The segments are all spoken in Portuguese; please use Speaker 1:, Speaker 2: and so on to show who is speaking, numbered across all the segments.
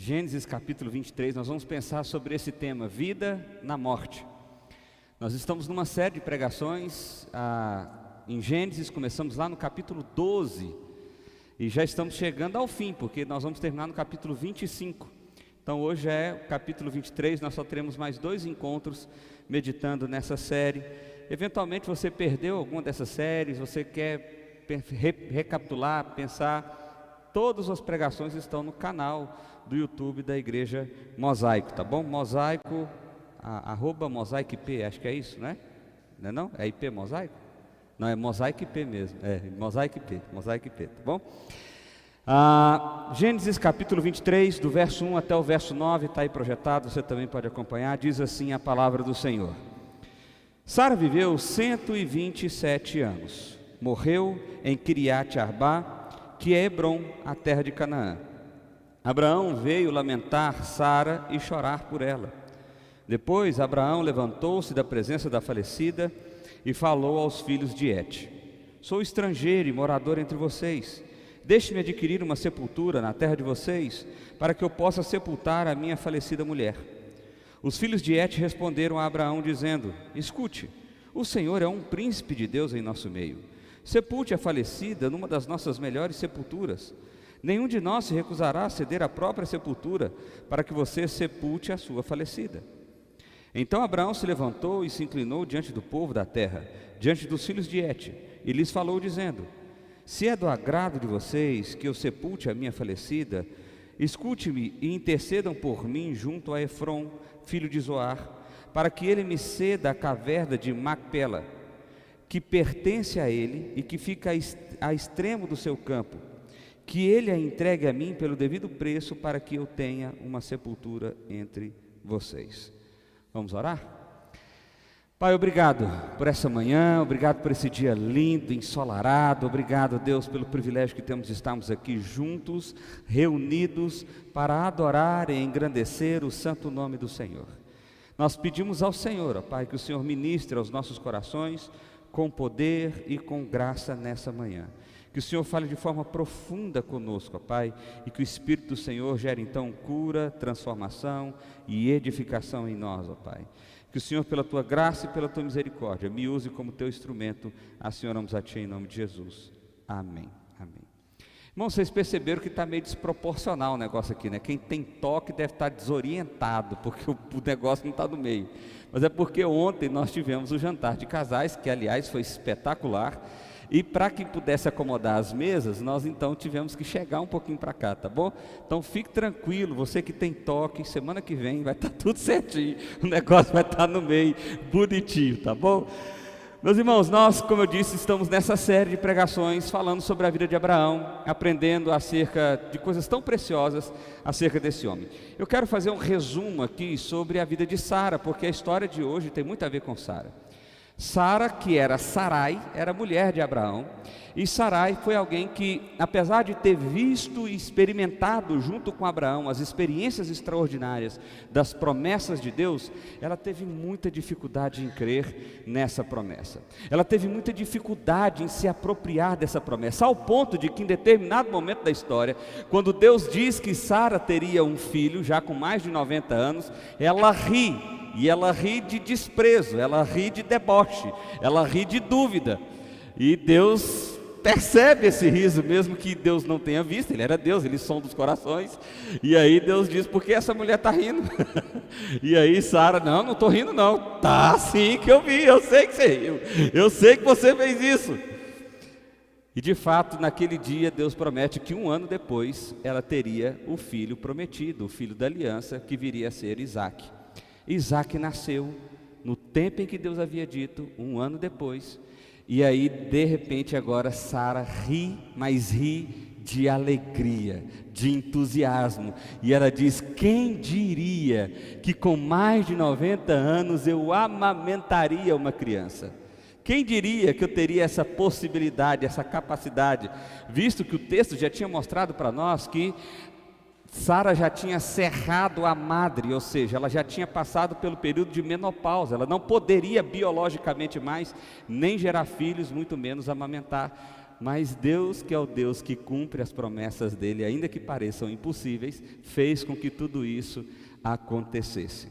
Speaker 1: Gênesis capítulo 23, nós vamos pensar sobre esse tema, vida na morte. Nós estamos numa série de pregações em Gênesis, começamos lá no capítulo 12 e já estamos chegando ao fim, porque nós vamos terminar no capítulo 25. Então hoje é o capítulo 23, nós só teremos mais 2 encontros meditando nessa série. Eventualmente você perdeu alguma dessas séries, você quer recapitular, pensar, todas as pregações estão no canal do YouTube da Igreja Mosaico, tá bom? Mosaico, @MosaicoIP, acho que é isso, né? Não é não? É IP Mosaico? Não, é Mosaico IP mesmo, Mosaico IP, tá bom? Gênesis capítulo 23, do verso 1 até o verso 9, está aí projetado, você também pode acompanhar. Diz assim a palavra do Senhor: Sara viveu 127 anos, morreu em Kiriat Arba, que é Hebrom, a terra de Canaã. Abraão veio lamentar Sara e chorar por ela. Depois Abraão levantou-se da presença da falecida e falou aos filhos de Et: Sou estrangeiro e morador entre vocês. Deixe-me adquirir uma sepultura na terra de vocês, para que eu possa sepultar a minha falecida mulher. Os filhos de Et responderam a Abraão dizendo: Escute, o Senhor é um príncipe de Deus em nosso meio. Sepulte a falecida numa das nossas melhores sepulturas. Nenhum de nós se recusará a ceder a própria sepultura, para que você sepulte a sua falecida. Então Abraão se levantou e se inclinou diante do povo da terra, diante dos filhos de Et, e lhes falou dizendo: Se é do agrado de vocês que eu sepulte a minha falecida, escute-me e intercedam por mim junto a Efrom, filho de Zoar, para que ele me ceda a caverna de Macpela, que pertence a ele e que fica a extremo do seu campo, que ele a entregue a mim pelo devido preço, para que eu tenha uma sepultura entre vocês. Vamos orar? Pai, obrigado por essa manhã, obrigado por esse dia lindo, ensolarado, obrigado, Deus, pelo privilégio que temos de estarmos aqui juntos, reunidos, para adorar e engrandecer o santo nome do Senhor. Nós pedimos ao Senhor, ó Pai, que o Senhor ministre aos nossos corações com poder e com graça nessa manhã. Que o Senhor fale de forma profunda conosco, ó Pai, e que o Espírito do Senhor gere então cura, transformação e edificação em nós, ó Pai. Que o Senhor, pela Tua graça e pela Tua misericórdia, me use como Teu instrumento. Assim oramos a Ti em nome de Jesus. Amém. Amém. Irmãos, vocês perceberam que está meio desproporcional o negócio aqui, né? Quem tem toque deve estar desorientado, porque o negócio não está no meio. Mas é porque ontem nós tivemos o jantar de casais, que aliás foi espetacular. E para que pudesse acomodar as mesas, nós então tivemos que chegar um pouquinho para cá, tá bom? Então fique tranquilo, você que tem toque, semana que vem vai estar tudo certinho, o negócio vai estar no meio, bonitinho, tá bom? Meus irmãos, nós, como eu disse, estamos nessa série de pregações falando sobre a vida de Abraão, aprendendo acerca de coisas tão preciosas acerca desse homem. Eu quero fazer um resumo aqui sobre a vida de Sara, porque a história de hoje tem muito a ver com Sara. Sara, que era Sarai, era mulher de Abraão, e Sarai foi alguém que, apesar de ter visto e experimentado junto com Abraão as experiências extraordinárias das promessas de Deus, ela teve muita dificuldade em crer nessa promessa. Ela teve muita dificuldade em se apropriar dessa promessa, ao ponto de que em determinado momento da história, quando Deus diz que Sara teria um filho, já com mais de 90 anos, ela ri. E ela ri de desprezo, ela ri de deboche, ela ri de dúvida. E Deus percebe esse riso, mesmo que Deus não tenha visto. Ele era Deus, ele sonda os corações. E aí Deus diz: por que essa mulher está rindo? E aí Sara: não estou rindo não. Tá sim que eu vi, eu sei que você riu, eu sei que você fez isso. E de fato, naquele dia, Deus promete que 1 ano depois ela teria o filho prometido, o filho da aliança, que viria a ser Isaque. Isaque nasceu no tempo em que Deus havia dito, 1 ano depois. E aí, de repente, agora Sara ri, mas ri de alegria, de entusiasmo. E ela diz: quem diria que com mais de 90 anos eu amamentaria uma criança? Quem diria que eu teria essa possibilidade, essa capacidade, visto que o texto já tinha mostrado para nós que Sara já tinha cerrado a madre, ou seja, ela já tinha passado pelo período de menopausa, ela não poderia biologicamente mais nem gerar filhos, muito menos amamentar. mas Deus, que é o Deus que cumpre as promessas dele, ainda que pareçam impossíveis, fez com que tudo isso acontecesse.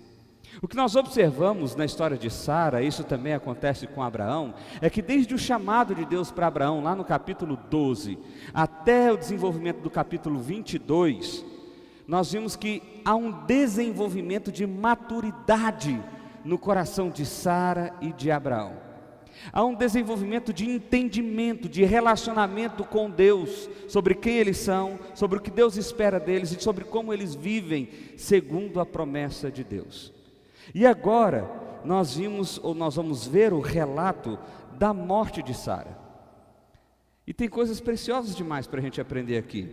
Speaker 1: O que nós observamos na história de Sara, isso também acontece com Abraão, é que desde o chamado de Deus para Abraão, lá no capítulo 12, até o desenvolvimento do capítulo 22, nós vimos que há um desenvolvimento de maturidade no coração de Sara e de Abraão. Há um desenvolvimento de entendimento, de relacionamento com Deus, sobre quem eles são, sobre o que Deus espera deles e sobre como eles vivem segundo a promessa de Deus. E agora nós vamos ver o relato da morte de Sara. E tem coisas preciosas demais para a gente aprender aqui.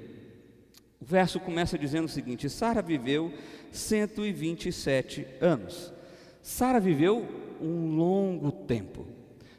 Speaker 1: O verso começa dizendo o seguinte: Sara viveu 127 anos. Sara viveu um longo tempo.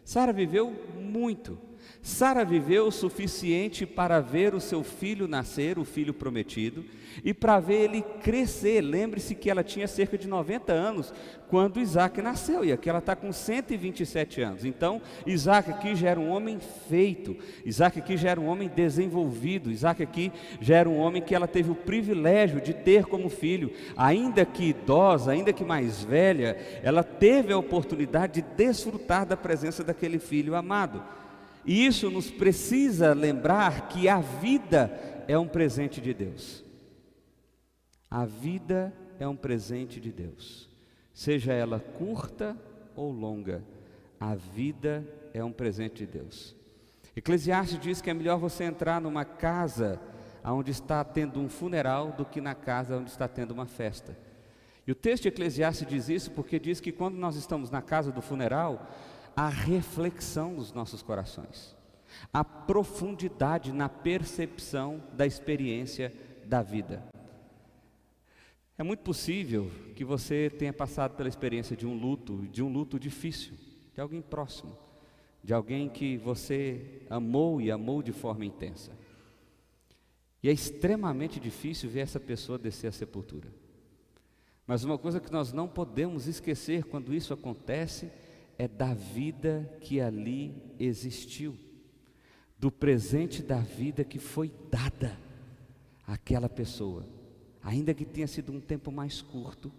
Speaker 1: Sara viveu muito. Sara viveu o suficiente para ver o seu filho nascer, o filho prometido, e para ver ele crescer. Lembre-se que ela tinha cerca de 90 anos quando Isaac nasceu, e aqui ela está com 127 anos. Então, Isaac aqui já era um homem feito, Isaac aqui já era um homem desenvolvido, Isaac aqui já era um homem que ela teve o privilégio de ter como filho. Ainda que idosa, ainda que mais velha, ela teve a oportunidade de desfrutar da presença daquele filho amado. E isso nos precisa lembrar que a vida é um presente de Deus. A vida é um presente de Deus. Seja ela curta ou longa, a vida é um presente de Deus. Eclesiastes diz que é melhor você entrar numa casa onde está tendo um funeral do que na casa onde está tendo uma festa. E o texto de Eclesiastes diz isso porque diz que quando nós estamos na casa do funeral, a reflexão nos nossos corações, a profundidade na percepção da experiência da vida. É muito possível que você tenha passado pela experiência de um luto difícil, de alguém próximo, de alguém que você amou e amou de forma intensa. E é extremamente difícil ver essa pessoa descer à sepultura. Mas uma coisa que nós não podemos esquecer quando isso acontece é da vida que ali existiu, do presente da vida que foi dada àquela pessoa, ainda que tenha sido um tempo mais curto,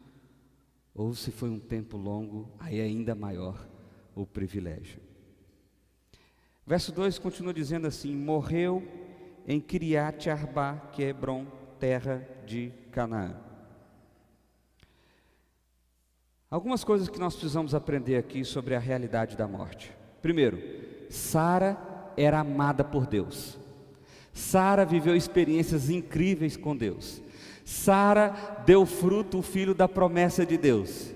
Speaker 1: ou se foi um tempo longo, aí é ainda maior o privilégio. Verso 2 continua dizendo assim: morreu em Kiriat Arba, que é Hebrom, terra de Canaã. Algumas coisas que nós precisamos aprender aqui sobre a realidade da morte. Primeiro, Sara era amada por Deus. Sara viveu experiências incríveis com Deus. Sara deu fruto, o filho da promessa de Deus.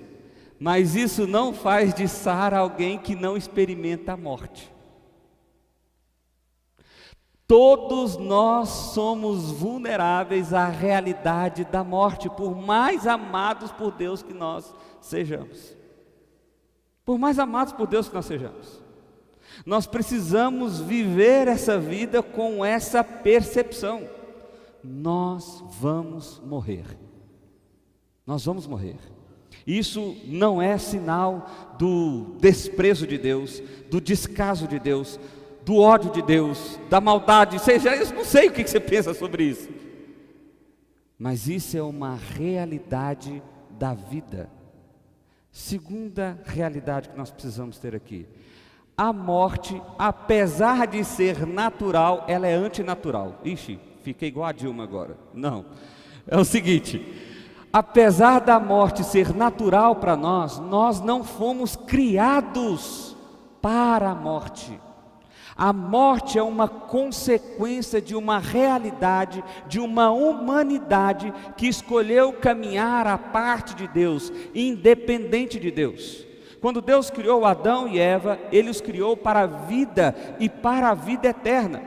Speaker 1: Mas isso não faz de Sara alguém que não experimenta a morte. Todos nós somos vulneráveis à realidade da morte, por mais amados por Deus que nós sejamos. Por mais amados por Deus que nós sejamos, nós precisamos viver essa vida com essa percepção. Nós vamos morrer. Nós vamos morrer. Isso não é sinal do desprezo de Deus, do descaso de Deus, do ódio de Deus, da maldade, seja, eu não sei o que você pensa sobre isso, mas isso é uma realidade da vida. Segunda realidade que nós precisamos ter aqui: a morte, apesar de ser natural, ela é antinatural. Ixi, fiquei igual a Dilma agora. Não, é o seguinte: apesar da morte ser natural para nós, nós não fomos criados para a morte. A morte é uma consequência de uma realidade, de uma humanidade que escolheu caminhar à parte de Deus, independente de Deus. Quando Deus criou Adão e Eva, Ele os criou para a vida e para a vida eterna.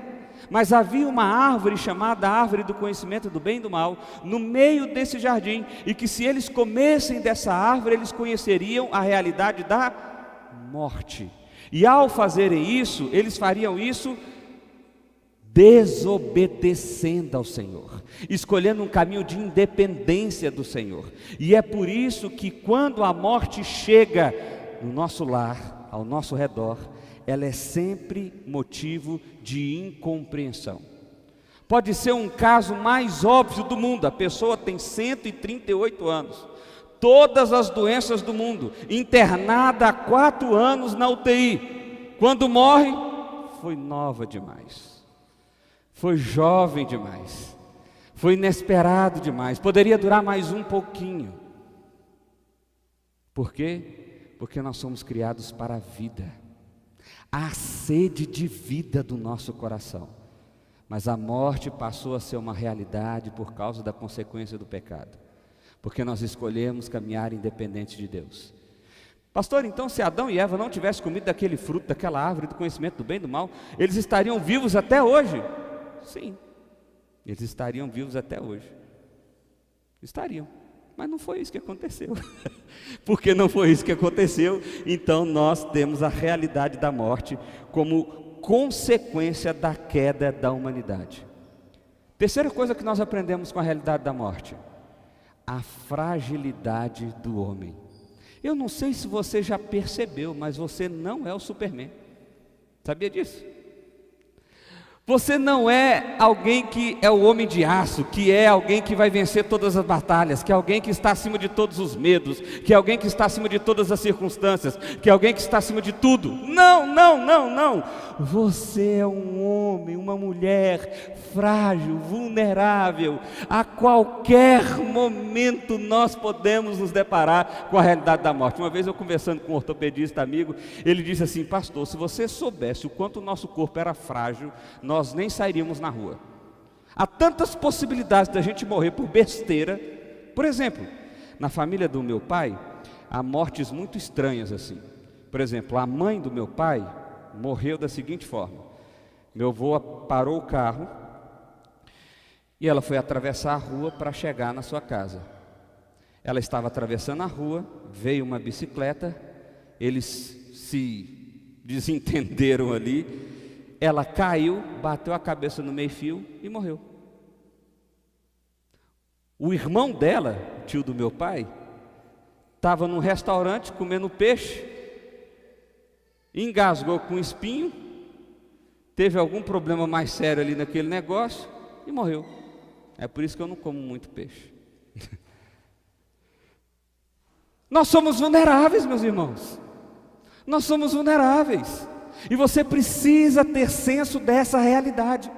Speaker 1: Mas havia uma árvore chamada árvore do conhecimento do bem e do mal no meio desse jardim, e que se eles comessem dessa árvore, eles conheceriam a realidade da morte. E ao fazerem isso, eles fariam isso desobedecendo ao Senhor, escolhendo um caminho de independência do Senhor. E é por isso que quando a morte chega no nosso lar, ao nosso redor, ela é sempre motivo de incompreensão. Pode ser um caso mais óbvio do mundo, a pessoa tem 138 anos, todas as doenças do mundo, internada há 4 anos na UTI, quando morre, foi nova demais, foi jovem demais, foi inesperado demais, poderia durar mais um pouquinho. Por quê? Porque nós somos criados para a vida, a sede de vida do nosso coração. Mas a morte passou a ser uma realidade por causa da consequência do pecado, porque nós escolhemos caminhar independente de Deus. Pastor, então se Adão e Eva não tivessem comido daquele fruto, daquela árvore do conhecimento do bem e do mal, eles estariam vivos até hoje? Sim, eles estariam vivos até hoje, estariam, mas não foi isso que aconteceu. Porque não foi isso que aconteceu, então nós temos a realidade da morte como consequência da queda da humanidade. Terceira coisa que nós aprendemos com a realidade da morte: a fragilidade do homem. Eu não sei se você já percebeu, mas você não é o Superman. Sabia disso? Você não é alguém que é o homem de aço, que é alguém que vai vencer todas as batalhas, que é alguém que está acima de todos os medos, que é alguém que está acima de todas as circunstâncias, que é alguém que está acima de tudo. Não, não, não, não. Você é um homem, uma mulher frágil, vulnerável. A qualquer momento nós podemos nos deparar com a realidade da morte. Uma vez eu conversando com um ortopedista amigo, ele disse assim: pastor, se você soubesse o quanto o nosso corpo era frágil, nós nem sairíamos na rua. Há tantas possibilidades da gente morrer por besteira. Por exemplo, na família do meu pai, há mortes muito estranhas assim. Por exemplo, a mãe do meu pai morreu da seguinte forma: meu avô parou o carro e ela foi atravessar a rua para chegar na sua casa. Ela estava atravessando a rua, veio uma bicicleta, eles se desentenderam ali, ela caiu, bateu a cabeça no meio-fio e morreu. O irmão dela, tio do meu pai, estava num restaurante comendo peixe, engasgou com espinho, teve algum problema mais sério ali naquele negócio e morreu. É por isso que eu não como muito peixe. Nós somos vulneráveis, meus irmãos. Nós somos vulneráveis. E você precisa ter senso dessa realidade.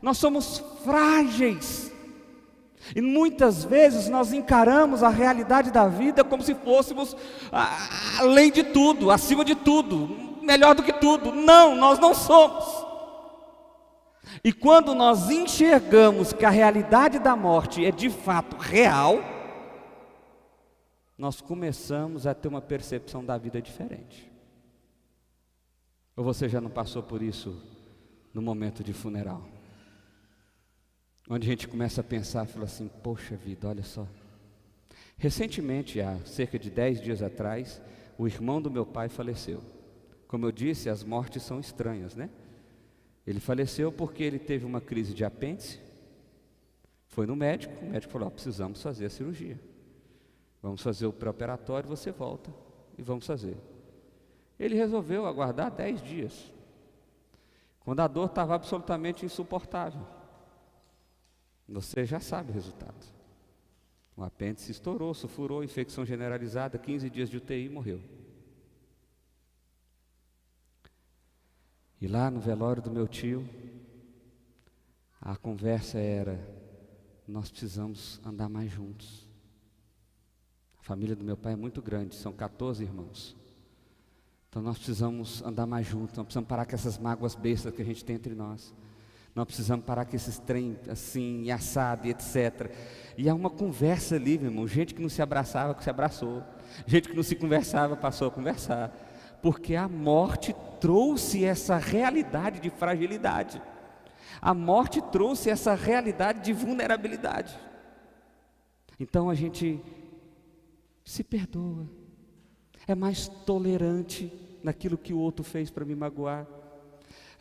Speaker 1: Nós somos frágeis. E muitas vezes nós encaramos a realidade da vida como se fôssemos além de tudo, acima de tudo, melhor do que tudo. Não, nós não somos. E quando nós enxergamos que a realidade da morte é de fato real, nós começamos a ter uma percepção da vida diferente. Ou você já não passou por isso no momento de funeral? Onde a gente começa a pensar, fala assim: poxa vida, olha só. Recentemente, há cerca de 10 dias atrás, o irmão do meu pai faleceu. Como eu disse, as mortes são estranhas, né? Ele faleceu porque ele teve uma crise de apêndice, foi no médico, o médico falou: precisamos fazer a cirurgia. Vamos fazer o pré-operatório, você volta e vamos fazer. Ele resolveu aguardar 10 dias, quando a dor estava absolutamente insuportável. Você já sabe o resultado. O apêndice estourou, sulfurou, infecção generalizada, 15 dias de UTI e morreu. E lá no velório do meu tio, a conversa era: nós precisamos andar mais juntos. A família do meu pai é muito grande, são 14 irmãos. Então nós precisamos andar mais juntos, nós precisamos parar com essas mágoas bestas que a gente tem entre nós. Nós precisamos parar com esses trem assim, e assado e etc. E há uma conversa ali, meu irmão, gente que não se abraçava, que se abraçou. Gente que não se conversava, passou a conversar. Porque a morte trouxe essa realidade de fragilidade. A morte trouxe essa realidade de vulnerabilidade. Então a gente se perdoa, é mais tolerante naquilo que o outro fez para me magoar.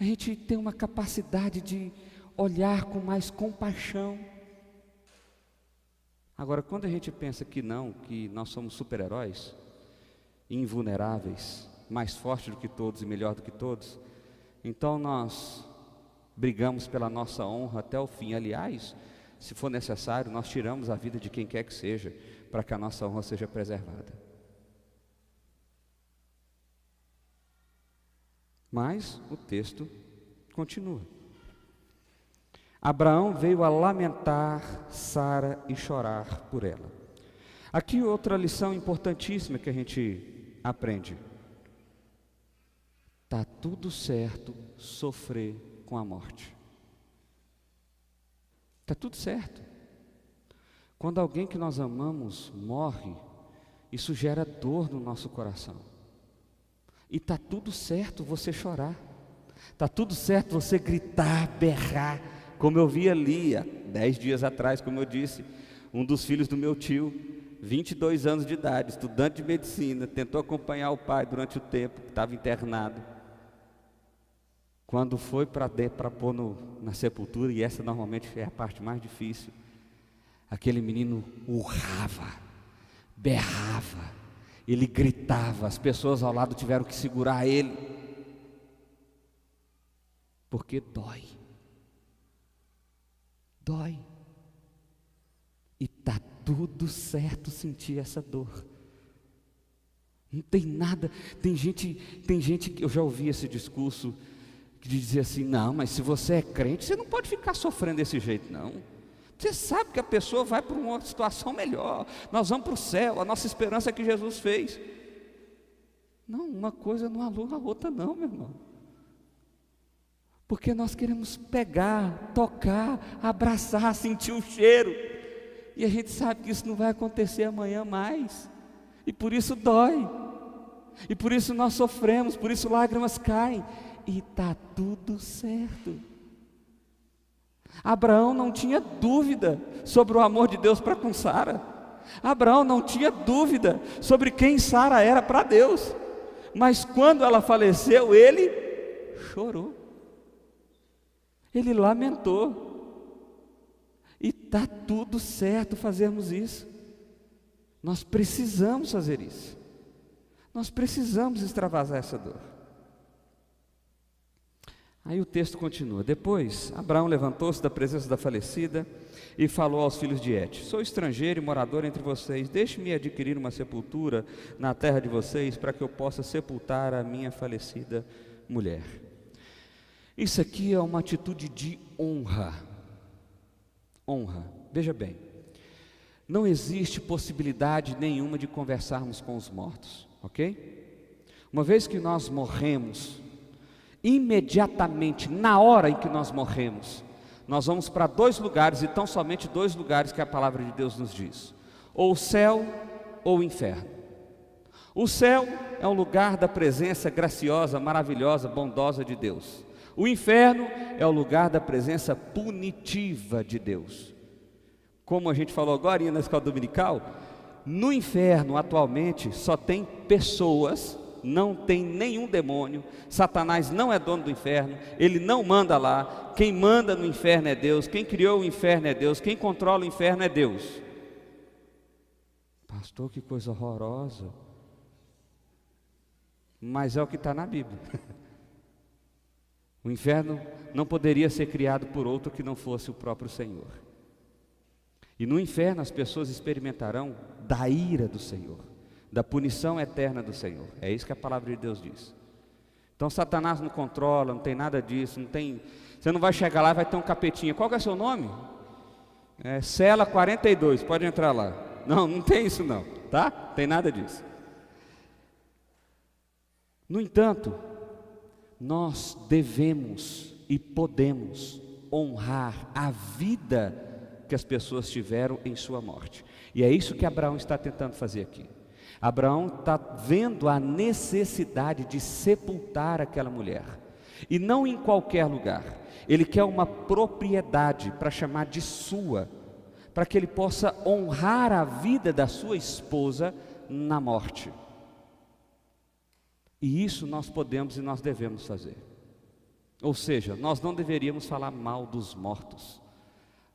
Speaker 1: A gente tem uma capacidade de olhar com mais compaixão. Agora, quando a gente pensa que não, que nós somos super-heróis, invulneráveis, mais forte do que todos e melhor do que todos. Então nós brigamos pela nossa honra até o fim. Aliás, se for necessário, nós tiramos a vida de quem quer que seja, para que a nossa honra seja preservada. Mas o texto continua. Abraão veio a lamentar Sara e chorar por ela. Aqui outra lição importantíssima que a gente aprende. Está tudo certo sofrer com a morte. Está tudo certo. Quando alguém que nós amamos morre, isso gera dor no nosso coração. E está tudo certo você chorar. Está tudo certo você gritar, berrar, como eu vi ali há 10 dias atrás, como eu disse, um dos filhos do meu tio, 22 anos de idade, estudante de medicina, tentou acompanhar o pai durante o tempo que estava internado. Quando foi para pôr na sepultura, e essa normalmente é a parte mais difícil, aquele menino urrava, berrava, ele gritava, as pessoas ao lado tiveram que segurar ele, porque dói, e está tudo certo sentir essa dor. Não tem nada, tem gente, eu já ouvi esse discurso, que dizia assim, não, mas se você é crente, você não pode ficar sofrendo desse jeito, não. Você sabe que a pessoa vai para uma situação melhor, nós vamos para o céu, a nossa esperança é que Jesus fez. Não, uma coisa não anula a outra não, meu irmão. Porque nós queremos pegar, tocar, abraçar, sentir o cheiro, e a gente sabe que isso não vai acontecer amanhã mais, e por isso dói, e por isso nós sofremos, por isso lágrimas caem, e está tudo certo. Abraão não tinha dúvida sobre o amor de Deus para com Sara. Abraão não tinha dúvida sobre quem Sara era para Deus. Mas quando ela faleceu, ele chorou. Ele lamentou. E está tudo certo fazermos isso. Nós precisamos fazer isso. Nós precisamos extravasar essa dor. Aí o texto continua. Depois, Abraão levantou-se da presença da falecida e falou aos filhos de Et: sou estrangeiro e morador entre vocês, deixe-me adquirir uma sepultura na terra de vocês, para que eu possa sepultar a minha falecida mulher. Isso aqui é uma atitude de honra. Honra. Veja bem, não existe possibilidade nenhuma de conversarmos com os mortos, ok? Uma vez que nós morremos, imediatamente, na hora em que nós morremos, nós vamos para 2 lugares, e tão somente 2 lugares que a palavra de Deus nos diz: ou o céu ou o inferno. O céu é um lugar da presença graciosa, maravilhosa, bondosa de Deus. O inferno é o lugar da presença punitiva de Deus. Como a gente falou agora na escola dominical, no inferno atualmente só tem pessoas, não tem nenhum demônio. Satanás não é dono do inferno, ele não manda lá. Quem manda no inferno é Deus, quem criou o inferno é Deus, quem controla o inferno é Deus. Pastor, que coisa horrorosa. Mas é o que está na Bíblia. O inferno não poderia ser criado por outro que não fosse o próprio Senhor. E no inferno as pessoas experimentarão da ira do Senhor, da punição eterna do Senhor. É isso que a palavra de Deus diz. Então Satanás não controla, não tem nada disso, não tem, você não vai chegar lá e vai ter um capetinha. Qual que é o seu nome? Cela 42, pode entrar lá. Não tem isso não, tá? Tem nada disso. No entanto, nós devemos e podemos honrar a vida que as pessoas tiveram em sua morte. E é isso que Abraão está tentando fazer aqui. Abraão está vendo a necessidade de sepultar aquela mulher, e não em qualquer lugar. Ele quer uma propriedade para chamar de sua, para que ele possa honrar a vida da sua esposa na morte. E isso nós podemos e nós devemos fazer. Ou seja, nós não deveríamos falar mal dos mortos,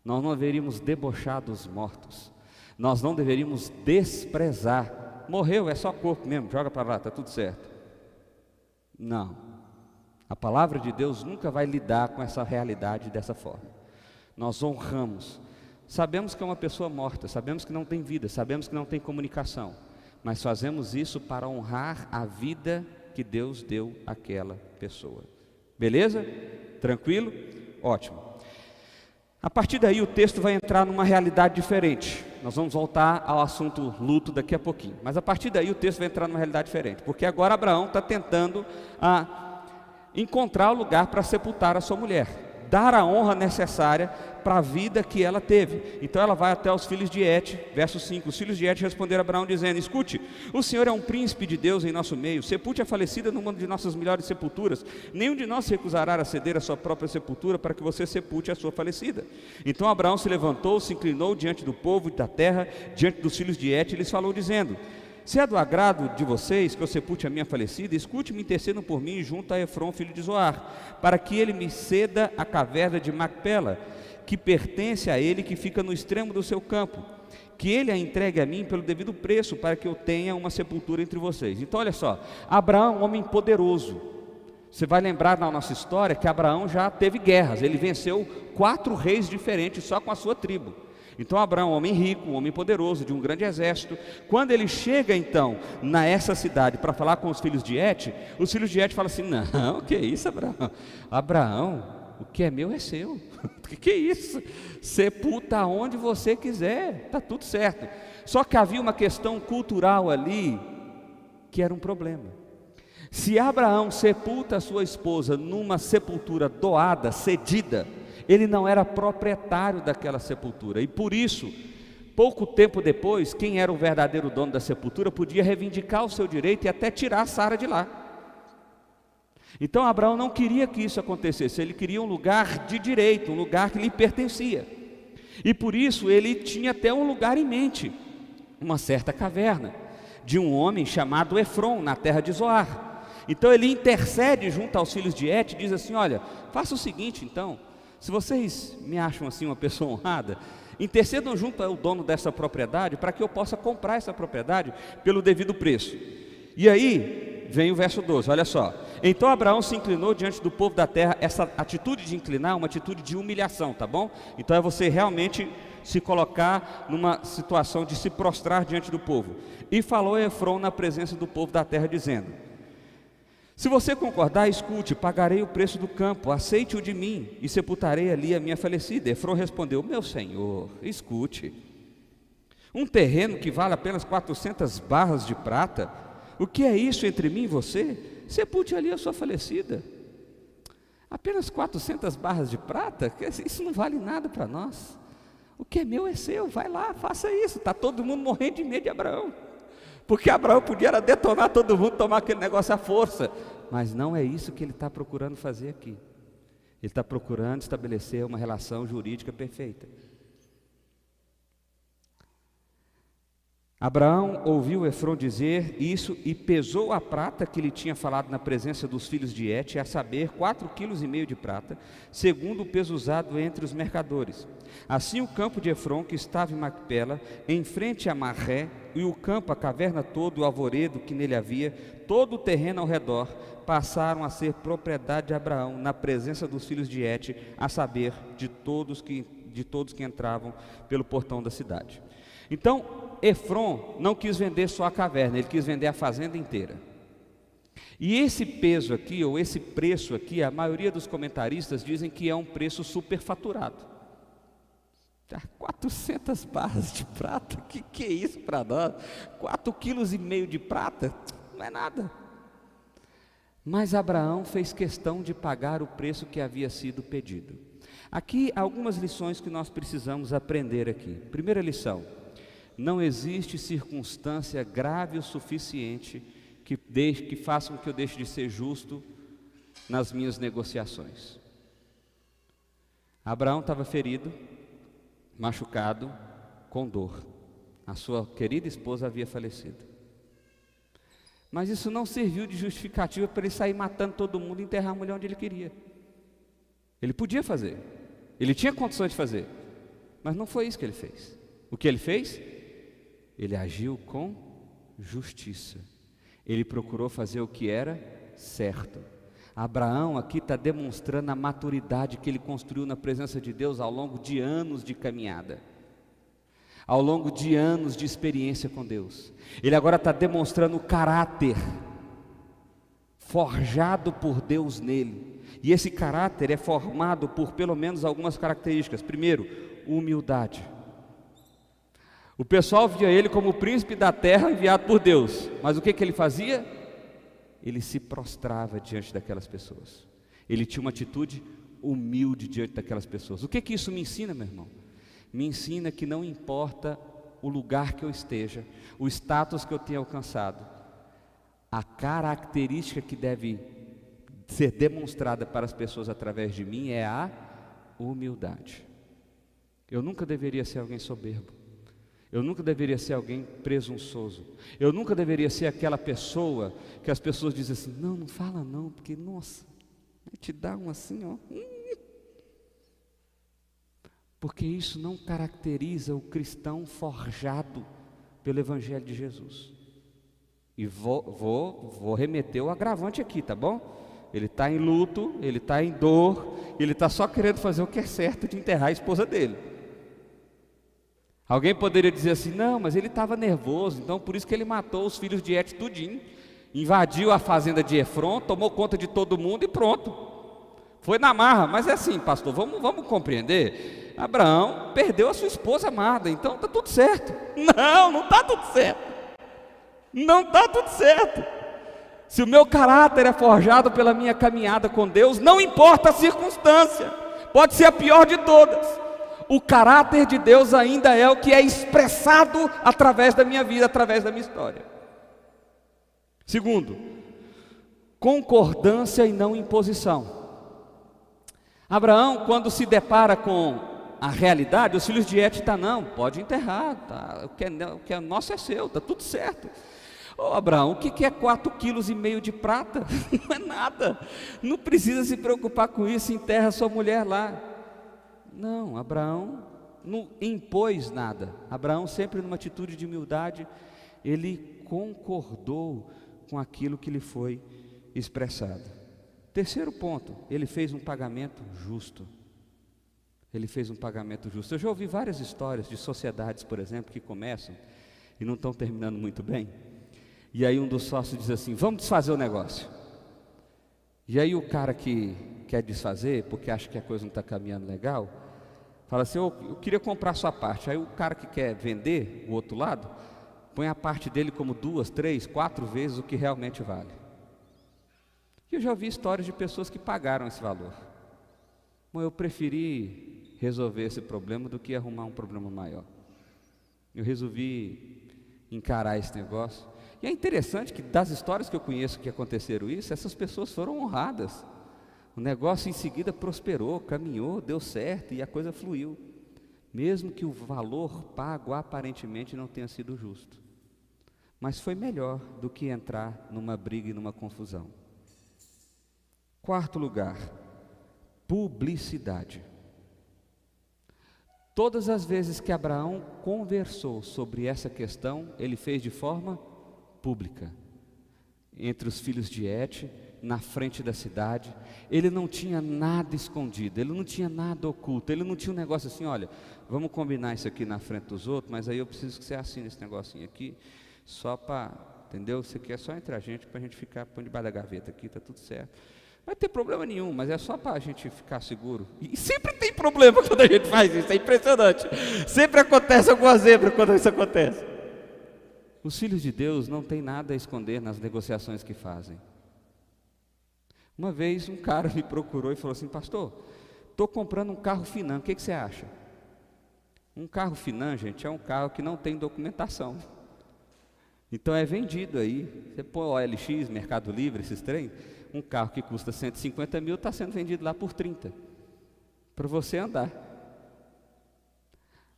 Speaker 1: nós não deveríamos debochar dos mortos, nós não deveríamos desprezar. Morreu, é só corpo mesmo, joga para lá, está tudo certo. Não. A palavra de Deus nunca vai lidar com essa realidade dessa forma. Nós honramos. Sabemos que é uma pessoa morta, sabemos que não tem vida, sabemos que não tem comunicação, mas fazemos isso para honrar a vida que Deus deu àquela pessoa. Beleza? Tranquilo? Ótimo. A partir daí o texto vai entrar numa realidade diferente. Nós vamos voltar ao assunto luto daqui a pouquinho. Mas a partir daí o texto vai entrar numa realidade diferente. Porque agora Abraão está tentando encontrar o lugar para sepultar a sua mulher. Dar a honra necessária para a vida que ela teve. Então ela vai até os filhos de Et, verso 5. Os filhos de Et responderam a Abraão dizendo: escute, o Senhor é um príncipe de Deus em nosso meio, sepulte a falecida numa de nossas melhores sepulturas. Nenhum de nós se recusará a ceder a sua própria sepultura para que você sepulte a sua falecida. Então Abraão se levantou, se inclinou diante do povo e da terra, diante dos filhos de Et, e lhes falou dizendo: se é do agrado de vocês que eu sepulte a minha falecida, escute-me, intercedam por mim junto a Efron, filho de Zoar, para que ele me ceda a caverna de Macpela, que pertence a ele, que fica no extremo do seu campo, que ele a entregue a mim pelo devido preço, para que eu tenha uma sepultura entre vocês. Então olha só, Abraão, um homem poderoso. Você vai lembrar na nossa história que Abraão já teve guerras, ele venceu 4 reis diferentes só com a sua tribo. Então Abraão, um homem rico, um homem poderoso, de um grande exército, quando ele chega então nessa cidade para falar com os filhos de Et, os filhos de Et falam assim: não, que isso, Abraão? Abraão, o que é meu é seu. Que é isso? Sepulta onde você quiser, está tudo certo. Só que havia uma questão cultural ali que era um problema. Se Abraão sepulta a sua esposa numa sepultura doada, cedida, ele não era proprietário daquela sepultura, e por isso, pouco tempo depois, quem era o verdadeiro dono da sepultura podia reivindicar o seu direito e até tirar Sara de lá. Então Abraão não queria que isso acontecesse, ele queria um lugar de direito, um lugar que lhe pertencia, e por isso ele tinha até um lugar em mente, uma certa caverna, de um homem chamado Efron, na terra de Zoar. Então ele intercede junto aos filhos de Et e diz assim: olha, faça o seguinte então, se vocês me acham assim uma pessoa honrada, intercedam junto ao dono dessa propriedade, para que eu possa comprar essa propriedade pelo devido preço. E aí vem o verso 12, olha só: então Abraão se inclinou diante do povo da terra. Essa atitude de inclinar é uma atitude de humilhação, tá bom? Então é você realmente se colocar numa situação de se prostrar diante do povo. E falou a Efron na presença do povo da terra, dizendo: se você concordar, escute, pagarei o preço do campo, aceite-o de mim, e sepultarei ali a minha falecida. Efron respondeu: meu senhor, escute, um terreno que vale apenas 400 barras de prata, o que é isso entre mim e você? Sepulte ali a sua falecida. Apenas 400 barras de prata? Isso não vale nada para nós. O que é meu é seu, vai lá, faça isso. Está todo mundo morrendo de medo de Abraão, porque Abraão podia detonar todo mundo, tomar aquele negócio à força, mas não é isso que ele está procurando fazer aqui. Ele está procurando estabelecer uma relação jurídica perfeita. Abraão ouviu Efron dizer isso e pesou a prata que lhe tinha falado na presença dos filhos de Et, a saber, 4,5 kg de prata, segundo o peso usado entre os mercadores. Assim o campo de Efron, que estava em Macpela, em frente a Marré, e o campo, a caverna toda, o alvoredo que nele havia, todo o terreno ao redor, passaram a ser propriedade de Abraão, na presença dos filhos de Et, a saber, de todos que entravam pelo portão da cidade. Então Efron não quis vender só a caverna, ele quis vender a fazenda inteira. E esse peso aqui, ou esse preço aqui, a maioria dos comentaristas dizem que é um preço superfaturado. 400 barras de prata, que é isso para nós? 4,5 kg de prata, não é nada. Mas Abraão fez questão de pagar o preço que havia sido pedido. Aqui algumas lições que nós precisamos aprender aqui. Primeira lição: não existe circunstância grave o suficiente que faça com que eu deixe de ser justo nas minhas negociações. Abraão estava ferido, machucado, com dor. A sua querida esposa havia falecido. Mas isso não serviu de justificativa para ele sair matando todo mundo e enterrar a mulher onde ele queria. Ele podia fazer, ele tinha condições de fazer, mas não foi isso que ele fez. O que ele fez? Ele agiu com justiça. Ele procurou fazer o que era certo. Abraão aqui está demonstrando a maturidade que ele construiu na presença de Deus ao longo de anos de caminhada, ao longo de anos de experiência com Deus. Ele agora está demonstrando o caráter forjado por Deus nele, e esse caráter é formado por pelo menos algumas características. Primeiro, humildade. O pessoal via ele como o príncipe da terra enviado por Deus, mas o que ele fazia? Ele se prostrava diante daquelas pessoas, ele tinha uma atitude humilde diante daquelas pessoas. O que isso me ensina, meu irmão? Me ensina que não importa o lugar que eu esteja, o status que eu tenha alcançado, a característica que deve ser demonstrada para as pessoas através de mim é a humildade. Eu nunca deveria ser alguém soberbo, eu nunca deveria ser alguém presunçoso, eu nunca deveria ser aquela pessoa que as pessoas dizem assim: não, não fala não, porque nossa, vai te dar um assim, ó. Porque isso não caracteriza o cristão forjado pelo Evangelho de Jesus. E vou remeter o agravante aqui, tá bom? Ele está em luto, ele está em dor, ele está só querendo fazer o que é certo de enterrar a esposa dele. Alguém poderia dizer assim: não, mas ele estava nervoso, então por isso que ele matou os filhos de Et tudinho, invadiu a fazenda de Efron, tomou conta de todo mundo e pronto, foi na marra. Mas é assim, pastor, vamos compreender. Abraão perdeu a sua esposa amada, então está tudo certo. Não está tudo certo. Não está tudo certo. Se o meu caráter é forjado pela minha caminhada com Deus, não importa a circunstância, pode ser a pior de todas, o caráter de Deus ainda é o que é expressado através da minha vida, através da minha história. Segundo, concordância e não imposição. Abraão, quando se depara com a realidade, os filhos de Et não, pode enterrar, tá? O que é nosso é seu, está tudo certo. Abraão, o que é 4,5 kg de prata? Não é nada, não precisa se preocupar com isso, enterra sua mulher lá. Não, Abraão não impôs nada. Abraão, sempre numa atitude de humildade, ele concordou com aquilo que lhe foi expressado. Terceiro ponto, ele fez um pagamento justo. Ele fez um pagamento justo. Eu já ouvi várias histórias de sociedades, por exemplo, que começam e não estão terminando muito bem. E aí um dos sócios diz assim: vamos desfazer o negócio. E aí o cara que quer desfazer, porque acha que a coisa não está caminhando legal, fala assim: eu queria comprar sua parte. Aí o cara que quer vender, o outro lado, põe a parte dele como 2, 3, 4 vezes o que realmente vale. E eu já ouvi histórias de pessoas que pagaram esse valor. Bom, eu preferi resolver esse problema do que arrumar um problema maior. Eu resolvi encarar esse negócio. E é interessante que das histórias que eu conheço que aconteceram isso, essas pessoas foram honradas. O negócio em seguida prosperou, caminhou, deu certo e a coisa fluiu. Mesmo que o valor pago aparentemente não tenha sido justo. Mas foi melhor do que entrar numa briga e numa confusão. Quarto lugar, publicidade. Todas as vezes que Abraão conversou sobre essa questão, ele fez de forma pública, entre os filhos de Et, na frente da cidade. Ele não tinha nada escondido, ele não tinha nada oculto, ele não tinha um negócio assim: olha, vamos combinar isso aqui na frente dos outros, mas aí eu preciso que você assine esse negocinho aqui, só para, entendeu? Isso aqui é só entre a gente, para a gente ficar, põe debaixo da gaveta aqui, está tudo certo. Não vai ter problema nenhum, mas é só para a gente ficar seguro. E sempre tem problema quando a gente faz isso, é impressionante. Sempre acontece alguma zebra quando isso acontece. Os filhos de Deus não têm nada a esconder nas negociações que fazem. Uma vez um cara me procurou e falou assim: pastor, estou comprando um carro Finan, o que você acha? Um carro Finan, gente, é um carro que não tem documentação. Então é vendido aí, você põe o OLX, Mercado Livre, esses trem, um carro que custa 150 mil está sendo vendido lá por 30, para você andar.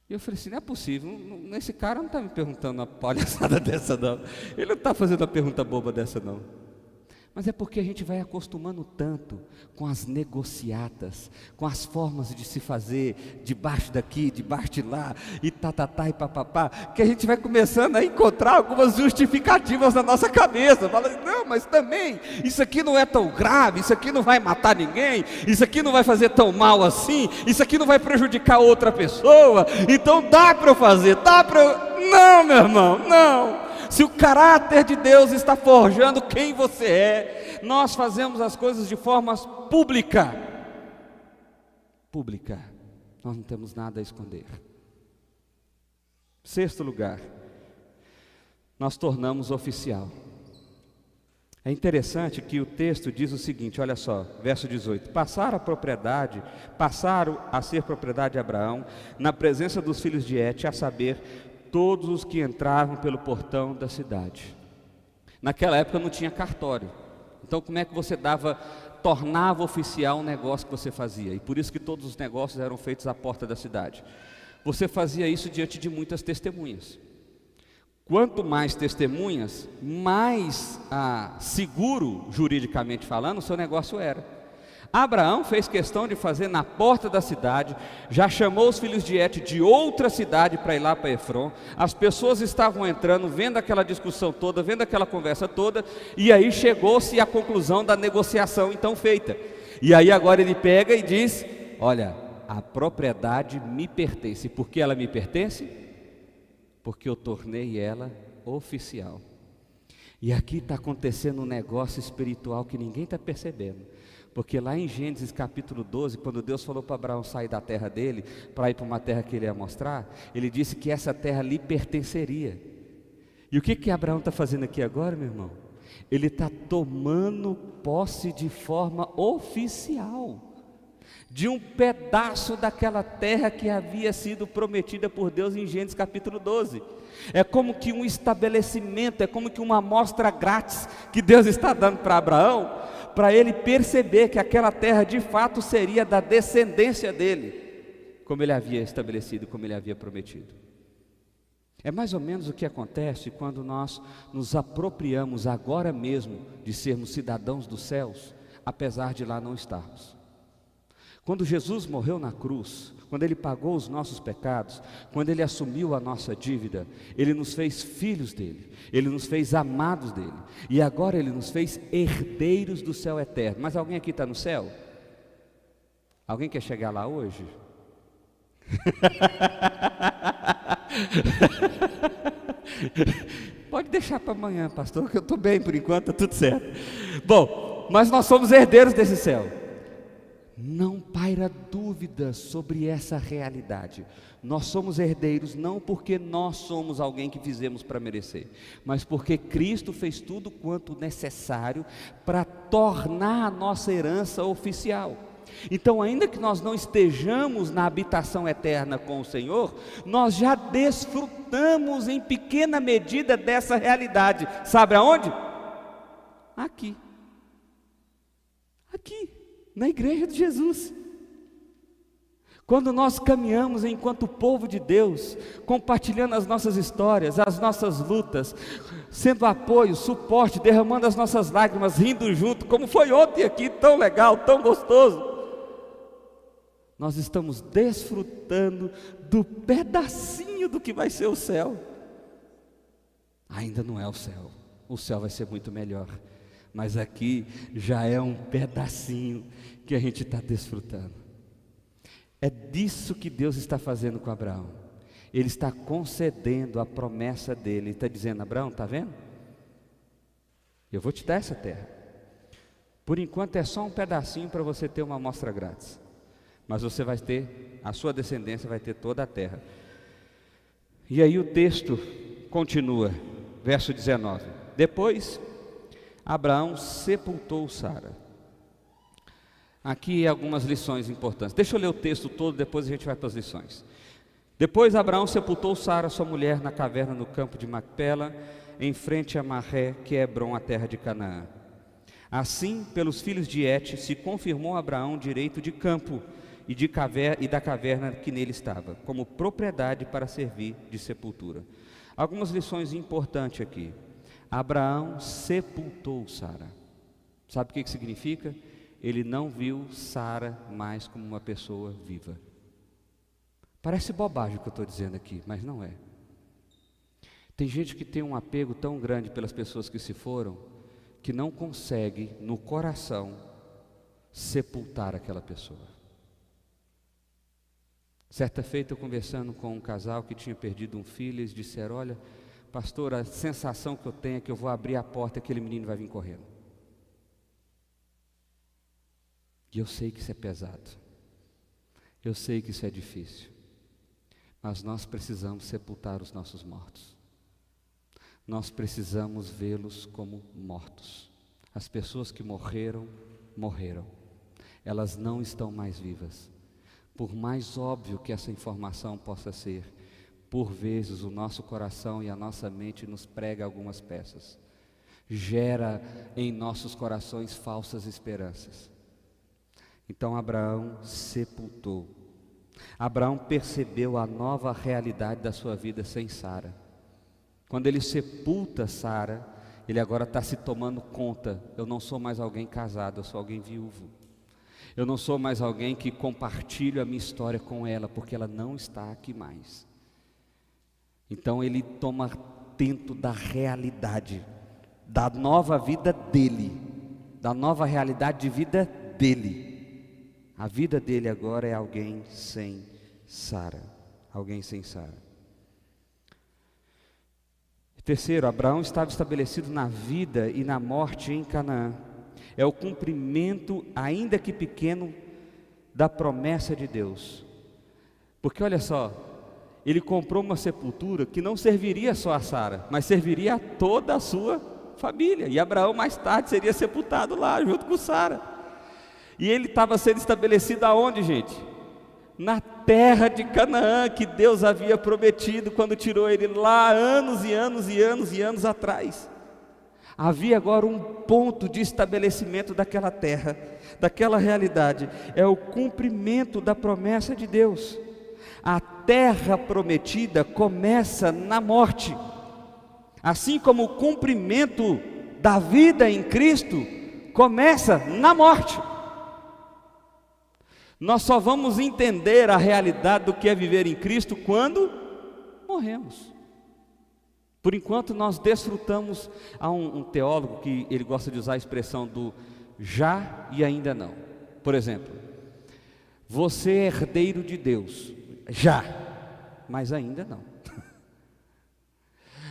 Speaker 1: E eu falei assim: não é possível, esse cara não está me perguntando uma palhaçada dessa não, ele não está fazendo uma pergunta boba dessa não. Mas é porque a gente vai acostumando tanto com as negociatas, com as formas de se fazer, debaixo daqui, debaixo de lá, e e papapá, que a gente vai começando a encontrar algumas justificativas na nossa cabeça. Fala, não, mas também, isso aqui não é tão grave, isso aqui não vai matar ninguém, isso aqui não vai fazer tão mal assim, isso aqui não vai prejudicar outra pessoa, então dá para eu fazer, dá para eu... Não, meu irmão, não. Se o caráter de Deus está forjando quem você é, nós fazemos as coisas de forma pública. Pública. Nós não temos nada a esconder. Sexto lugar, nós tornamos oficial. É interessante que o texto diz o seguinte, olha só, verso 18: passaram a ser propriedade de Abraão, na presença dos filhos de Et, a saber, todos os que entravam pelo portão da cidade. Naquela época não tinha cartório, então como é que você tornava oficial um negócio que você fazia? E por isso que todos os negócios eram feitos à porta da cidade. Você fazia isso diante de muitas testemunhas. Quanto mais testemunhas, mais seguro, juridicamente falando, o seu negócio era. Abraão fez questão de fazer na porta da cidade, já chamou os filhos de Et de outra cidade para ir lá para Efron. As pessoas estavam entrando, vendo aquela discussão toda, vendo aquela conversa toda, e aí chegou-se à conclusão da negociação então feita. E aí agora ele pega e diz, olha, a propriedade me pertence. Por que ela me pertence? Porque eu tornei ela oficial. E aqui está acontecendo um negócio espiritual que ninguém está percebendo. Porque lá em Gênesis capítulo 12, quando Deus falou para Abraão sair da terra dele, para ir para uma terra que ele ia mostrar, ele disse que essa terra lhe pertenceria. E o que Abraão está fazendo aqui agora, meu irmão? Ele está tomando posse de forma oficial, de um pedaço daquela terra que havia sido prometida por Deus em Gênesis capítulo 12. É como que um estabelecimento, é como que uma amostra grátis que Deus está dando para Abraão, para ele perceber que aquela terra de fato seria da descendência dele, como ele havia estabelecido, como ele havia prometido. É mais ou menos o que acontece quando nós nos apropriamos agora mesmo de sermos cidadãos dos céus, apesar de lá não estarmos. Quando Jesus morreu na cruz, quando Ele pagou os nossos pecados, quando Ele assumiu a nossa dívida, Ele nos fez filhos dEle, Ele nos fez amados dEle, e agora Ele nos fez herdeiros do céu eterno. Mas alguém aqui está no céu? Alguém quer chegar lá hoje? Pode deixar para amanhã, pastor, que eu estou bem por enquanto, está tudo certo. Bom, mas nós somos herdeiros desse céu. Não paira dúvida sobre essa realidade. Nós somos herdeiros não porque nós somos alguém que fizemos para merecer, mas porque Cristo fez tudo quanto necessário para tornar a nossa herança oficial. Então, ainda que nós não estejamos na habitação eterna com o Senhor, nós já desfrutamos em pequena medida dessa realidade. Sabe aonde? Aqui. Na igreja de Jesus. Quando nós caminhamos enquanto povo de Deus, compartilhando as nossas histórias, as nossas lutas, sendo apoio, suporte, derramando as nossas lágrimas, rindo junto, como foi ontem aqui, tão legal, tão gostoso, nós estamos desfrutando do pedacinho do que vai ser o céu. Ainda não é o céu vai ser muito melhor. Mas aqui já é um pedacinho que a gente está desfrutando. É disso que Deus está fazendo com Abraão. Ele está concedendo a promessa dele. Ele está dizendo, Abraão, está vendo? Eu vou te dar essa terra. Por enquanto é só um pedacinho para você ter uma amostra grátis. Mas você vai ter, a sua descendência vai ter toda a terra. E aí o texto continua, verso 19. Depois Abraão sepultou Sara. Aqui algumas lições importantes. Deixa eu ler o texto todo, depois a gente vai para as lições. Depois Abraão sepultou Sara, sua mulher, na caverna no campo de Macpela, em frente a Marré, que é Hebrom, a terra de Canaã. Assim, pelos filhos de Et, se confirmou a Abraão direito de campo e da caverna que nele estava, como propriedade para servir de sepultura. Algumas lições importantes aqui. Abraão sepultou Sara. Sabe o que significa? Ele não viu Sara mais como uma pessoa viva. Parece bobagem o que eu estou dizendo aqui, mas não é. Tem gente que tem um apego tão grande pelas pessoas que se foram, que não consegue, no coração, sepultar aquela pessoa. Certa feita, eu conversando com um casal que tinha perdido um filho, eles disseram: olha, pastor, a sensação que eu tenho é que eu vou abrir a porta e aquele menino vai vir correndo. E eu sei que isso é pesado, eu sei que isso é difícil, mas nós precisamos sepultar os nossos mortos. Nós precisamos vê-los como mortos. As pessoas que morreram, morreram. Elas não estão mais vivas. Por mais óbvio que essa informação possa ser, por vezes o nosso coração e a nossa mente nos prega algumas peças. Gera em nossos corações falsas esperanças. Então Abraão sepultou. Abraão percebeu a nova realidade da sua vida sem Sara. Quando ele sepulta Sara, ele agora está se tomando conta: eu não sou mais alguém casado, eu sou alguém viúvo. Eu não sou mais alguém que compartilho a minha história com ela, porque ela não está aqui mais. Então ele toma atento da realidade, da nova vida dele, da nova realidade de vida dele. A vida dele agora é alguém sem Sara, alguém sem Sara. Terceiro, Abraão estava estabelecido na vida e na morte em Canaã. É o cumprimento, ainda que pequeno, da promessa de Deus. Porque olha só, ele comprou uma sepultura que não serviria só a Sara, mas serviria a toda a sua família. E Abraão mais tarde seria sepultado lá, junto com Sara. E ele estava sendo estabelecido aonde, gente? Na terra de Canaã, que Deus havia prometido quando tirou ele lá anos e anos e anos e anos atrás. Havia agora um ponto de estabelecimento daquela terra, daquela realidade. É o cumprimento da promessa de Deus. A terra prometida começa na morte, assim como o cumprimento da vida em Cristo começa na morte. Nós só vamos entender a realidade do que é viver em Cristo quando morremos. Por enquanto nós desfrutamos. Há um teólogo que ele gosta de usar a expressão do já e ainda não. Por exemplo, você é herdeiro de Deus, já, mas ainda não.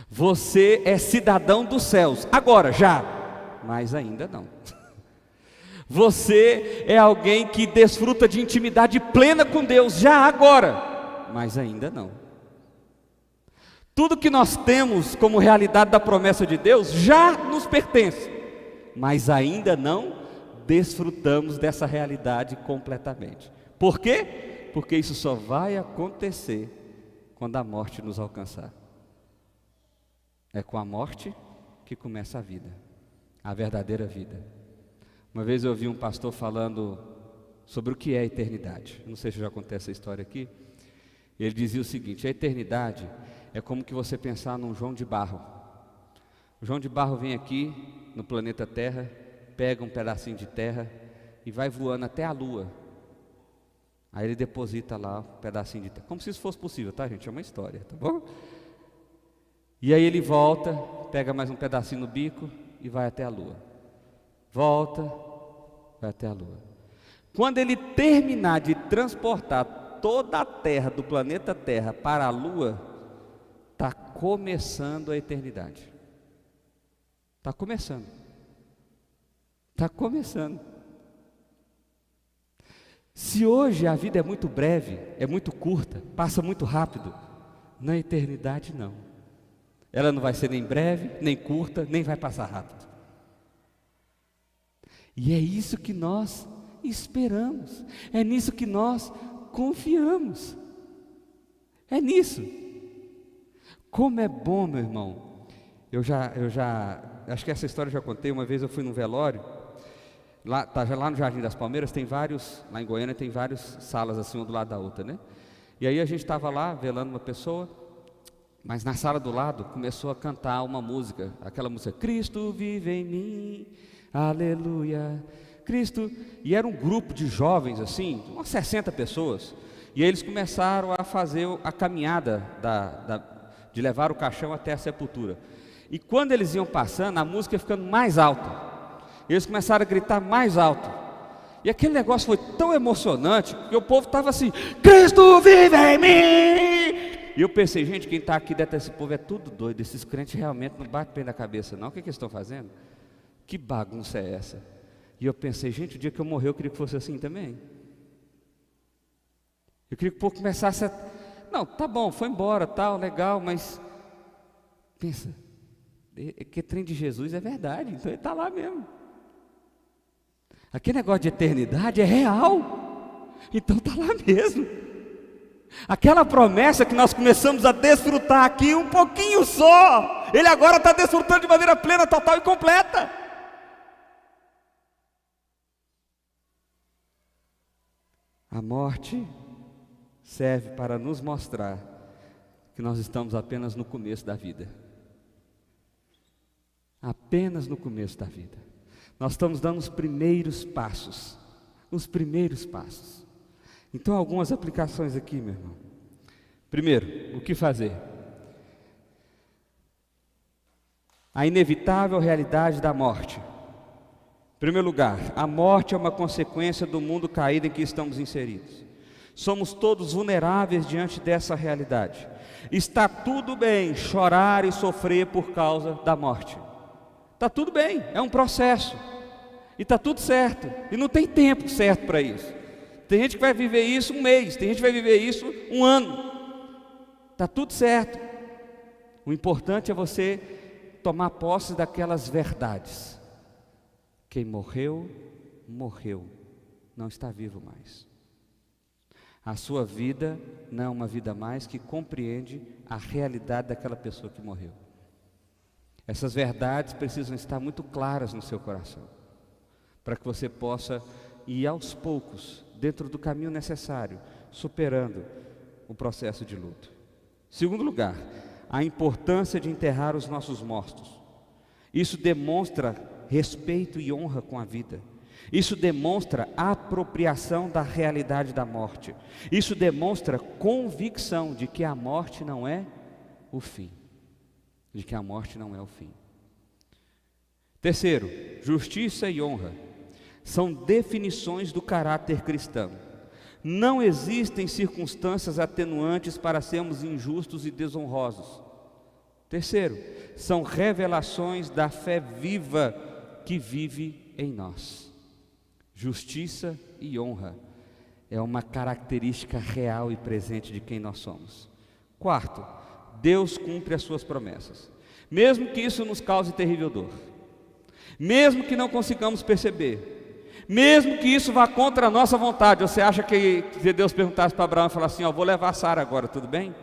Speaker 1: Você é cidadão dos céus, agora, já, mas ainda não. Você é alguém que desfruta de intimidade plena com Deus, já agora, mas ainda não. Tudo que nós temos como realidade da promessa de Deus já nos pertence, mas ainda não desfrutamos dessa realidade completamente. Por quê? Porque isso só vai acontecer quando a morte nos alcançar. É com a morte que começa a vida, a verdadeira vida. Uma vez eu ouvi um pastor falando sobre o que é a eternidade. Não sei se eu já contei essa história aqui. Ele dizia o seguinte: a eternidade é como que você pensar num João de Barro. O João de Barro vem aqui no planeta Terra, pega um pedacinho de terra e vai voando até a Lua. Aí ele deposita lá um pedacinho de terra, como se isso fosse possível, tá, gente? É uma história, tá bom? E aí ele volta, pega mais um pedacinho no bico e vai até a Lua. Volta, vai até a Lua. Quando ele terminar de transportar toda a terra do planeta Terra para a Lua, está começando a eternidade. Está começando. Está começando. Se hoje a vida é muito breve, é muito curta, passa muito rápido, na eternidade não. Ela não vai ser nem breve, nem curta, nem vai passar rápido. E é isso que nós esperamos, é nisso que nós confiamos, é nisso. Como é bom, meu irmão. Eu já, acho que essa história eu já contei. Uma vez eu fui num velório, lá no Jardim das Palmeiras tem vários, lá em Goiânia tem várias salas assim, uma do lado da outra, né? E aí a gente estava lá velando uma pessoa, mas na sala do lado começou a cantar uma música, aquela música, Cristo vive em mim. aleluia, Cristo. E era um grupo de jovens assim, umas 60 pessoas. E aí eles começaram a fazer a caminhada de levar o caixão até a sepultura. E quando eles iam passando, a música ia ficando mais alta. Eles começaram a gritar mais alto. E aquele negócio foi tão emocionante que o povo estava assim: Cristo vive em mim! E eu pensei, gente, quem está aqui dentro desse povo é tudo doido. Esses crentes realmente não batem bem na cabeça, não. O que eles estão fazendo? Que bagunça é essa? E eu pensei, gente, o dia que eu morrer eu queria que fosse assim também. Eu queria que o povo começasse a... Não, tá bom, foi embora, tal, legal, mas... Pensa, que trem de Jesus é verdade, então ele está lá mesmo. Aquele negócio de eternidade é real, então está lá mesmo. Aquela promessa que nós começamos a desfrutar aqui um pouquinho só, Ele agora está desfrutando de maneira plena, total e completa. A morte serve para nos mostrar que nós estamos apenas no começo da vida. Apenas no começo da vida. Nós estamos dando os primeiros passos. Os primeiros passos. Então, algumas aplicações aqui, meu irmão. Primeiro, o que fazer? A inevitável realidade da morte. Em primeiro lugar, a morte é uma consequência do mundo caído em que estamos inseridos. Somos todos vulneráveis diante dessa realidade. Está tudo bem chorar e sofrer por causa da morte. Está tudo bem, é um processo. E está tudo certo. E não tem tempo certo para isso. Tem gente que vai viver isso um mês, tem gente que vai viver isso um ano. Está tudo certo. O importante é você tomar posse daquelas verdades. Quem morreu, morreu. Não está vivo mais. A sua vida não é uma vida mais que compreende a realidade daquela pessoa que morreu. Essas verdades precisam estar muito claras no seu coração, para que você possa ir aos poucos, dentro do caminho necessário, superando o processo de luto. Segundo lugar, a importância de enterrar os nossos mortos. Isso demonstra respeito e honra com a vida. Isso demonstra apropriação da realidade da morte. Isso demonstra convicção de que a morte não é o fim. De que a morte não é o fim. Terceiro, justiça e honra são definições do caráter cristão. Não existem circunstâncias atenuantes para sermos injustos e desonrosos. Terceiro, são revelações da fé viva que vive em nós. Justiça e honra é uma característica real e presente de quem nós somos. Quarto, Deus cumpre as suas promessas, mesmo que isso nos cause terrível dor, mesmo que não consigamos perceber, mesmo que isso vá contra a nossa vontade. Você acha que se Deus perguntasse para Abraão e falasse assim, vou levar Sara agora, tudo bem?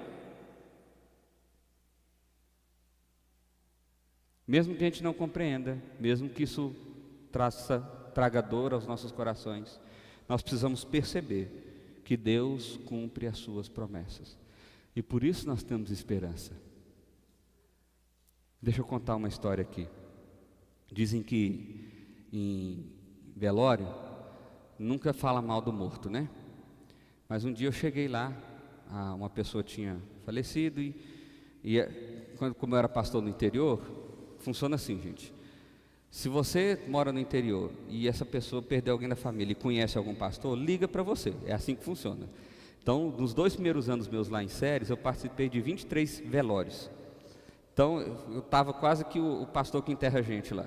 Speaker 1: Mesmo que a gente não compreenda, mesmo que isso traga dor aos nossos corações, nós precisamos perceber que Deus cumpre as suas promessas. E por isso nós temos esperança. Deixa eu contar uma história aqui. Dizem que em velório nunca fala mal do morto, né? Mas um dia eu cheguei lá, uma pessoa tinha falecido como eu era pastor no interior, funciona assim, gente. Se você mora no interior e essa pessoa perdeu alguém da família e conhece algum pastor, liga para você. É assim que funciona. Então, nos 2 primeiros anos meus lá em Séries, eu participei de 23 velórios. Então, eu estava quase que o pastor que enterra a gente lá.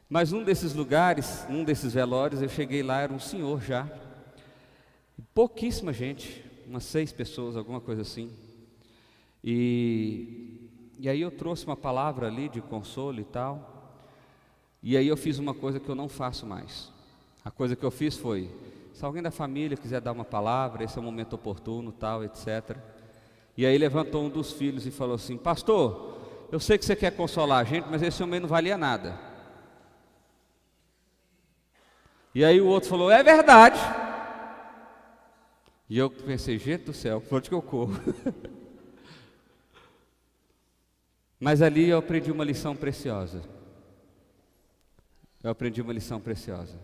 Speaker 1: Mas um desses lugares, um desses velórios, eu cheguei lá, era um senhor já. Pouquíssima gente, umas 6 pessoas, alguma coisa assim. E aí eu trouxe uma palavra ali de consolo e tal. E aí eu fiz uma coisa que eu não faço mais. A coisa que eu fiz foi, se alguém da família quiser dar uma palavra, esse é o momento oportuno, tal, etc. E aí levantou um dos filhos e falou assim, pastor, eu sei que você quer consolar a gente, mas esse homem não valia nada. E aí o outro falou, é verdade. E eu pensei, gente do céu, por onde que eu corro? Mas ali eu aprendi uma lição preciosa. eu aprendi uma lição preciosa.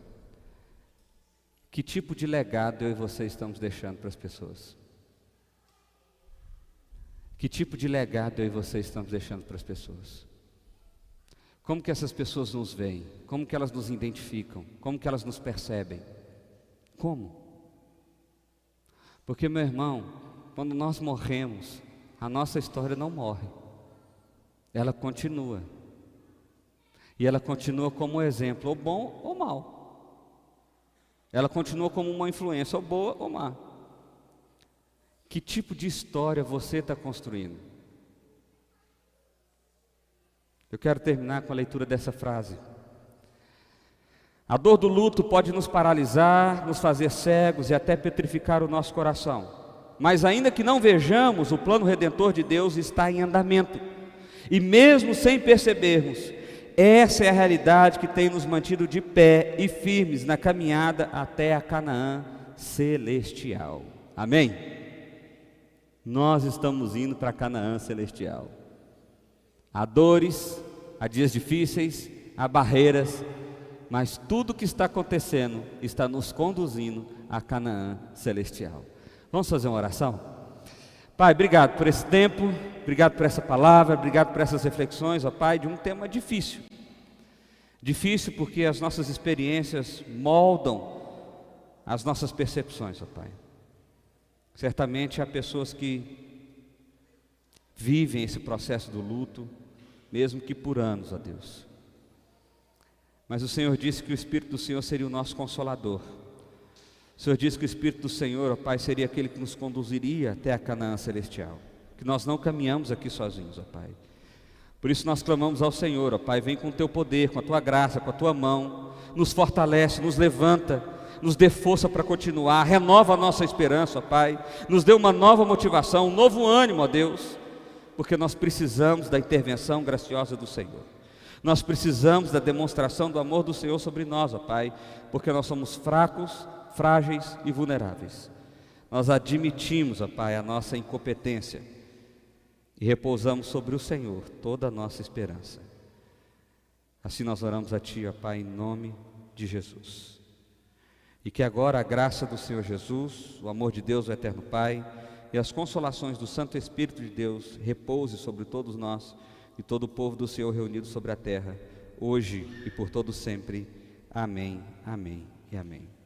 Speaker 1: Que tipo de legado eu e você estamos deixando para as pessoas? Que tipo de legado eu e você estamos deixando para as pessoas? Como que essas pessoas nos veem? Como que elas nos identificam? Como que elas nos percebem? Como? Porque, meu irmão, quando nós morremos, a nossa história não morre. Ela continua. E ela continua como um exemplo, ou bom ou mau. Ela continua como uma influência, ou boa ou má. Que tipo de história você está construindo? Eu quero terminar com a leitura dessa frase. A dor do luto pode nos paralisar, nos fazer cegos e até petrificar o nosso coração. Mas ainda que não vejamos, o plano redentor de Deus está em andamento. E mesmo sem percebermos, essa é a realidade que tem nos mantido de pé e firmes na caminhada até a Canaã celestial. Amém? Nós estamos indo para a Canaã celestial. Há dores, há dias difíceis, há barreiras, mas tudo que está acontecendo está nos conduzindo a Canaã celestial. Vamos fazer uma oração? Pai, obrigado por esse tempo, obrigado por essa palavra, obrigado por essas reflexões, ó Pai, de um tema difícil. Difícil porque as nossas experiências moldam as nossas percepções, ó Pai. Certamente há pessoas que vivem esse processo do luto, mesmo que por anos, ó Deus. Mas o Senhor disse que o Espírito do Senhor seria o nosso consolador. O Senhor disse que o Espírito do Senhor, ó Pai, seria aquele que nos conduziria até a Canaã celestial. Que nós não caminhamos aqui sozinhos, ó Pai. Por isso nós clamamos ao Senhor, ó Pai, vem com o Teu poder, com a Tua graça, com a Tua mão, nos fortalece, nos levanta, nos dê força para continuar, renova a nossa esperança, ó Pai, nos dê uma nova motivação, um novo ânimo, ó Deus, porque nós precisamos da intervenção graciosa do Senhor. Nós precisamos da demonstração do amor do Senhor sobre nós, ó Pai, porque nós somos fracos, frágeis e vulneráveis. Nós admitimos, ó Pai, a nossa incompetência e repousamos sobre o Senhor toda a nossa esperança. Assim nós oramos a Ti, ó Pai, em nome de Jesus. E que agora a graça do Senhor Jesus, o amor de Deus, o eterno Pai, e as consolações do Santo Espírito de Deus repouse sobre todos nós e todo o povo do Senhor reunido sobre a terra, hoje e por todo sempre. Amém, amém e amém.